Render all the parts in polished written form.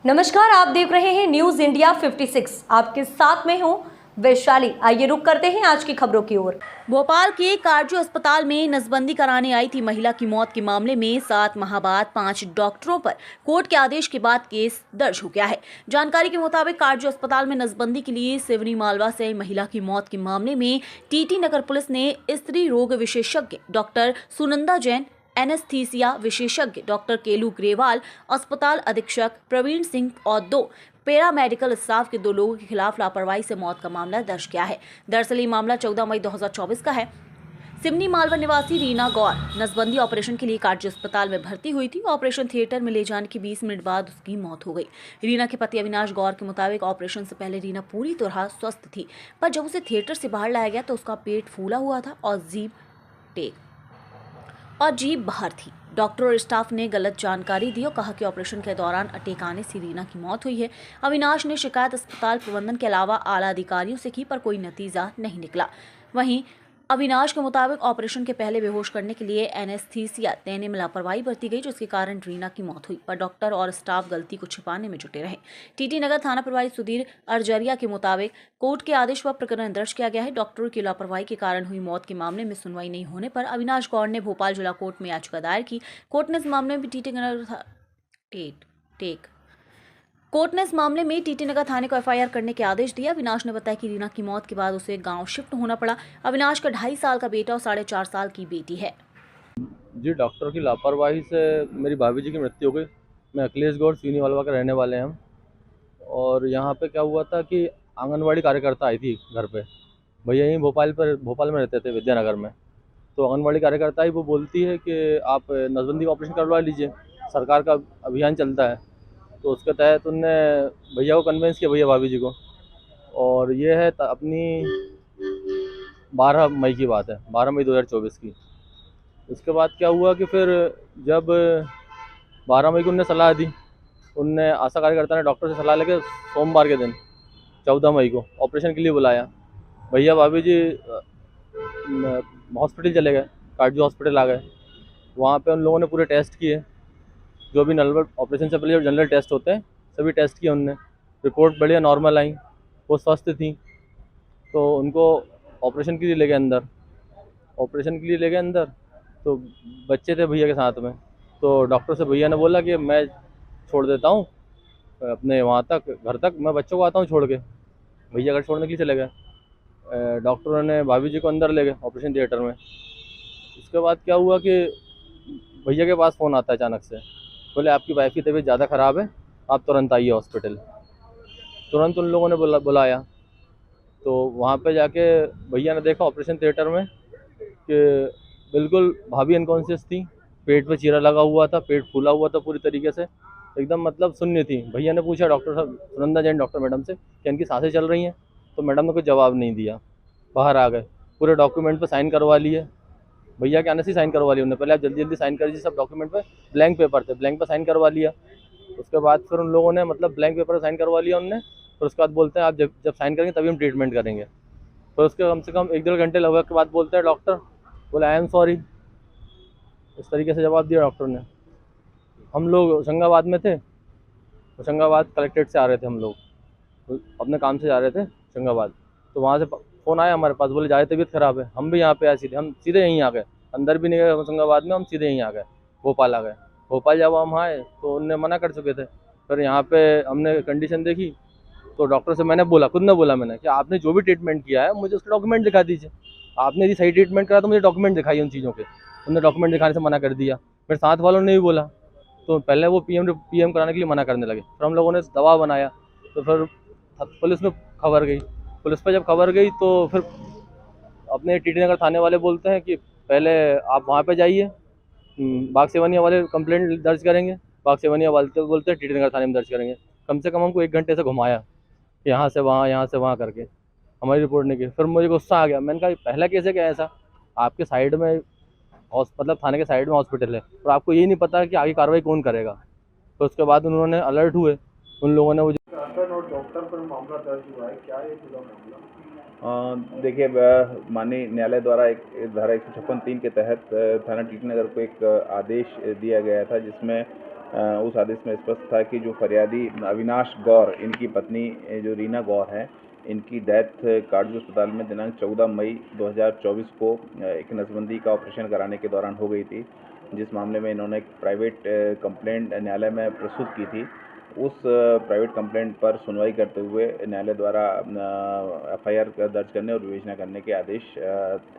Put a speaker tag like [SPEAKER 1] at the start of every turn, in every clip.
[SPEAKER 1] नमस्कार, आप देख रहे हैं न्यूज इंडिया 56। आपके साथ में हूं वैशाली। आइए रुक करते हैं आज की खबरों की ओर। भोपाल के कार्डियो अस्पताल में नसबंदी कराने आई थी महिला की मौत के मामले में 7 माह बाद 5 डॉक्टरों पर कोर्ट के आदेश के बाद केस दर्ज हो गया है। जानकारी के मुताबिक कार्डियो अस्पताल में नसबंदी के लिए सिवनी मालवा से आई महिला की मौत के मामले में टीटी नगर पुलिस ने स्त्री रोग विशेषज्ञ डॉक्टर सुनंदा जैन, एनेस्थीसिया विशेषज्ञ डॉक्टर केलू ग्रेवाल, अस्पताल अधीक्षक प्रवीण सिंह और 2 पैरामेडिकल स्टाफ के 2 लोगों के खिलाफ लापरवाही से मौत का मामला दर्ज किया है। दरअसल ये मामला 14 मई 2024 का है। सिवनी मालवा निवासी रीना गौर नसबंदी ऑपरेशन के लिए कार्डियो अस्पताल में भर्ती हुई थी। ऑपरेशन थिएटर में ले जाने के 20 मिनट बाद उसकी मौत हो गई। रीना के पति अविनाश गौर के मुताबिक ऑपरेशन से पहले रीना पूरी तरह स्वस्थ थी, पर जब उसे थिएटर से बाहर लाया गया तो उसका पेट फूला हुआ था और जीभ बाहर थी। डॉक्टर और स्टाफ ने गलत जानकारी दी और कहा कि ऑपरेशन के दौरान अटैक आने से रीना की मौत हुई है। अविनाश ने शिकायत अस्पताल प्रबंधन के अलावा आला अधिकारियों से की, पर कोई नतीजा नहीं निकला। वहीं अविनाश के मुताबिक ऑपरेशन के पहले बेहोश करने के लिए एनेस्थीसिया देने में लापरवाही बरती गई, जिसके कारण रीना की मौत हुई, पर डॉक्टर और स्टाफ गलती को छिपाने में जुटे रहे। टीटी नगर थाना प्रभारी सुधीर अर्जरिया के मुताबिक कोर्ट के आदेश पर प्रकरण दर्ज किया गया है। डॉक्टरों की लापरवाही के कारण हुई मौत के मामले में सुनवाई नहीं होने पर अविनाश गौर ने भोपाल जिला कोर्ट में याचिका दायर की। कोर्ट ने इस मामले में टीटी नगर थाने को एफआईआर करने के आदेश दिया। अविनाश ने बताया कि रीना की मौत के बाद उसे गांव शिफ्ट होना पड़ा। अविनाश का 2.5 साल का बेटा और 4.5 साल की बेटी है।
[SPEAKER 2] जी, डॉक्टर की लापरवाही से मेरी भाभी जी की मृत्यु हो गई। मैं अखिलेश गौड़ सीनी वालवा के रहने वाले हैं हम। और यहाँ पे क्या हुआ था कि आंगनवाड़ी कार्यकर्ता आई थी घर पे। भैया यहीं भोपाल में रहते थे, विद्यानगर में। तो आंगनवाड़ी कार्यकर्ता आई, वो बोलती है कि आप नसबंदी का ऑपरेशन करवा लीजिए, सरकार का अभियान चलता है। तो उसके तहत उनने भैया को कन्विंस किया, भैया भाभी जी को। और ये है अपनी 12 मई की बात है, 12 मई 2024 की। उसके बाद क्या हुआ कि फिर जब 12 मई को उनने सलाह दी, उनने आशा कार्यकर्ता ने डॉक्टर से सलाह लेके सोमवार के दिन 14 मई को ऑपरेशन के लिए बुलाया। भैया भाभी जी हॉस्पिटल चले गए, कार्डियो हॉस्पिटल आ गए। वहाँ पे उन लोगों ने पूरे टेस्ट किए, जो भी नॉर्मल ऑपरेशन से पहले जो जनरल टेस्ट होते हैं सभी टेस्ट किए उनने। रिपोर्ट बढ़िया नॉर्मल आई, वो स्वस्थ थी। तो उनको ऑपरेशन के लिए ले गए अंदर। तो बच्चे थे भैया के साथ में। तो डॉक्टर से भैया ने बोला कि मैं छोड़ देता हूँ अपने वहाँ तक, घर तक मैं बच्चों को आता हूँ छोड़ के। भैया घर छोड़ने के लिए चले गए। डॉक्टरों ने भाभी जी को अंदर ले गए ऑपरेशन थिएटर में। उसके बाद क्या हुआ कि भैया के पास फ़ोन आता है अचानक से, बोले आपकी वाइफ की तबीयत ज़्यादा ख़राब है, आप तुरंत आइए हॉस्पिटल। तुरंत उन लोगों ने बुलाया। तो वहाँ पे जाके भैया ने देखा ऑपरेशन थिएटर में कि बिल्कुल भाभी अनकॉन्शियस थी, पेट पे चीरा लगा हुआ था, पेट फूला हुआ था पूरी तरीके से, एकदम मतलब शून्य थी। भैया ने पूछा डॉक्टर साहब सुनंदा जैन डॉक्टर मैडम से कि इनकी सांसें चल रही हैं? तो मैडम ने कोई जवाब नहीं दिया, बाहर आ गए। पूरे डॉक्यूमेंट पे साइन करवा लिए, भैया के आने से साइन करवा लिए उन्होंने। पहले आप जल्दी जल्दी साइन कर दीजिए, सब डॉक्यूमेंट पे ब्लैंक पेपर थे, ब्लैंक पे साइन करवा लिया। उसके बाद फिर उन लोगों ने मतलब ब्लैंक पेपर साइन करवा लिया उनने। फिर उसके बाद बोलते हैं आप जब साइन करेंगे तभी हम ट्रीटमेंट करेंगे। फिर उसके कम से कम 1-1.5 घंटे लगभग के बाद बोलते हैं डॉक्टर, बोले आई एम सॉरी, इस तरीके से जवाब दिया डॉक्टर ने। हम लोग होशंगाबाद में थे, होशंगाबाद कलेक्ट्रेट से आ रहे थे हम लोग, अपने काम से जा रहे थे होशंगाबाद। तो वहाँ से फ़ोन आया हमारे पास, बोले ज़्यादा तबीयत ख़राब है। हम भी यहाँ पे आए सीधे, हम सीधे यहीं आ गए, अंदर भी नहीं गए होशंगाबाद में, हम सीधे यहीं आ गए, भोपाल आ गए। भोपाल जब हम आए तो उनने मना कर चुके थे। फिर यहाँ पे हमने कंडीशन देखी, तो डॉक्टर से मैंने बोला, खुद ने बोला मैंने कि आपने जो भी ट्रीटमेंट किया है मुझे उसका डॉक्यूमेंट दिखा दीजिए। आपने यदि सही ट्रीटमेंट करा तो मुझे डॉक्यूमेंट दिखाइए उन चीज़ों के। उन्होंने डॉक्यूमेंट दिखाने से मना कर दिया। फिर साथ वालों ने भी बोला, तो पहले वो पीएम कराने के लिए मना करने लगे। फिर हम लोगों ने दबाव बनाया, तो फिर पुलिस में खबर गई। पुलिस पर जब खबर गई तो फिर अपने टीटी नगर थाने वाले बोलते हैं कि पहले आप वहाँ पे जाइए, बाग सेवनिया वाले कंप्लेंट दर्ज करेंगे। बाग सेवनिया वाले तो बोलते हैं टीटी नगर थाने में दर्ज करेंगे। कम से कम हमको 1 घंटे से घुमाया, यहाँ से वहाँ, यहाँ से वहाँ करके हमारी रिपोर्ट नहीं की। फिर मुझे गुस्सा आ गया, मैंने कहा पहला केस है क्या ऐसा? आपके साइड में मतलब थाने के साइड में हॉस्पिटल है और आपको यही नहीं पता कि आगे कार्रवाई कौन करेगा। तो उसके बाद उन्होंने अलर्ट हुए, उन लोगों ने मुझे
[SPEAKER 3] और डॉक्टर पर मामला दर्ज हुआ है, क्या ये पूरा मामला?
[SPEAKER 4] देखिए, माननीय न्यायालय द्वारा एक धारा 156(3) के तहत थाना टीटी नगर को एक आदेश दिया गया था, जिसमें उस आदेश में स्पष्ट था कि जो फरियादी अविनाश गौर, इनकी पत्नी जो रीना गौर है, इनकी डेथ काटजू अस्पताल में दिनांक 14 मई 2024 को एक नसबंदी का ऑपरेशन कराने के दौरान हो गई थी, जिस मामले में इन्होंने एक प्राइवेट कंप्लेंट न्यायालय में प्रस्तुत की थी। उस प्राइवेट कंप्लेंट पर सुनवाई करते हुए न्यायालय द्वारा एफआईआर दर्ज करने और विवेचना करने के आदेश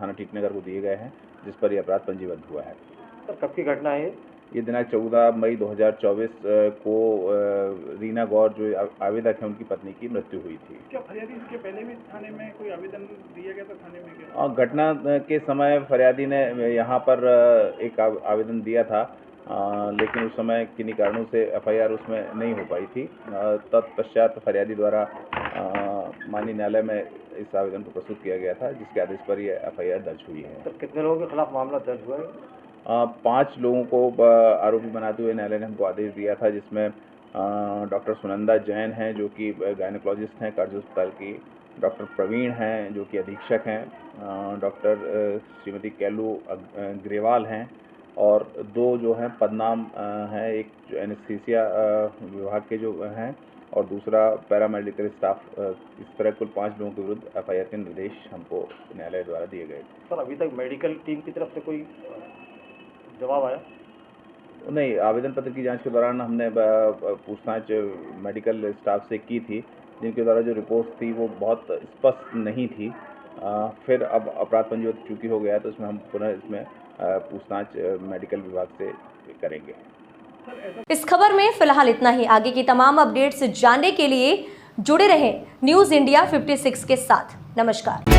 [SPEAKER 4] थाना टीकनगर को दिए गए हैं, जिस पर यह अपराध पंजीबद्ध हुआ है।
[SPEAKER 3] सर कब की घटना है?
[SPEAKER 4] ये दिनांक 14 मई 2024 को रीना गौर जो आवेदक है, उनकी पत्नी की मृत्यु हुई थी।
[SPEAKER 3] क्या फरियादी इसके पहले भी थाने में कोई आवेदन दिया गया था थाने में क्या?
[SPEAKER 4] और घटना के समय फरियादी ने यहाँ पर एक आवेदन दिया था, लेकिन उस समय किन्हीं कारणों से एफआईआर उसमें नहीं हो पाई थी। तत्पश्चात फरियादी द्वारा माननीय न्यायालय में इस आवेदन को प्रस्तुत किया गया था, जिसके आदेश पर यह एफआईआर दर्ज हुई है।
[SPEAKER 3] सर कितने लोगों के खिलाफ मामला दर्ज हुआ है?
[SPEAKER 4] 5 लोगों को आरोपी बनाते हुए न्यायालय ने हमको आदेश दिया था, जिसमें डॉक्टर सुनंदा जैन हैं, जो कि गायनोकोलॉजिस्ट हैं काटजू अस्पताल की, डॉक्टर प्रवीण हैं, जो कि अधीक्षक हैं, डॉक्टर श्रीमती कैलू ग्रेवाल हैं, और 2 जो हैं पदनाम हैं, एक जो एनेस्थीसिया विभाग के जो हैं और दूसरा पैरामेडिकल स्टाफ। इस तरह कुल 5 लोगों के विरुद्ध एफआईआर के निर्देश हमको न्यायालय द्वारा दिए गए।
[SPEAKER 3] सर अभी तक मेडिकल टीम की तरफ से कोई जवाब आया?
[SPEAKER 4] नहीं, आवेदन पत्र की जांच के दौरान हमने पूछताछ मेडिकल स्टाफ से की थी, जिनके द्वारा जो रिपोर्ट थी वो बहुत स्पष्ट नहीं थी। फिर अब अपराध पंजीबद्ध चूंकि हो गया तो इसमें हम पुनः इसमें पूछताछ मेडिकल विभाग से करेंगे।
[SPEAKER 1] इस खबर में फिलहाल इतना ही। आगे की तमाम अपडेट्स जानने के लिए जुड़े रहें न्यूज़ इंडिया 56 के साथ। नमस्कार।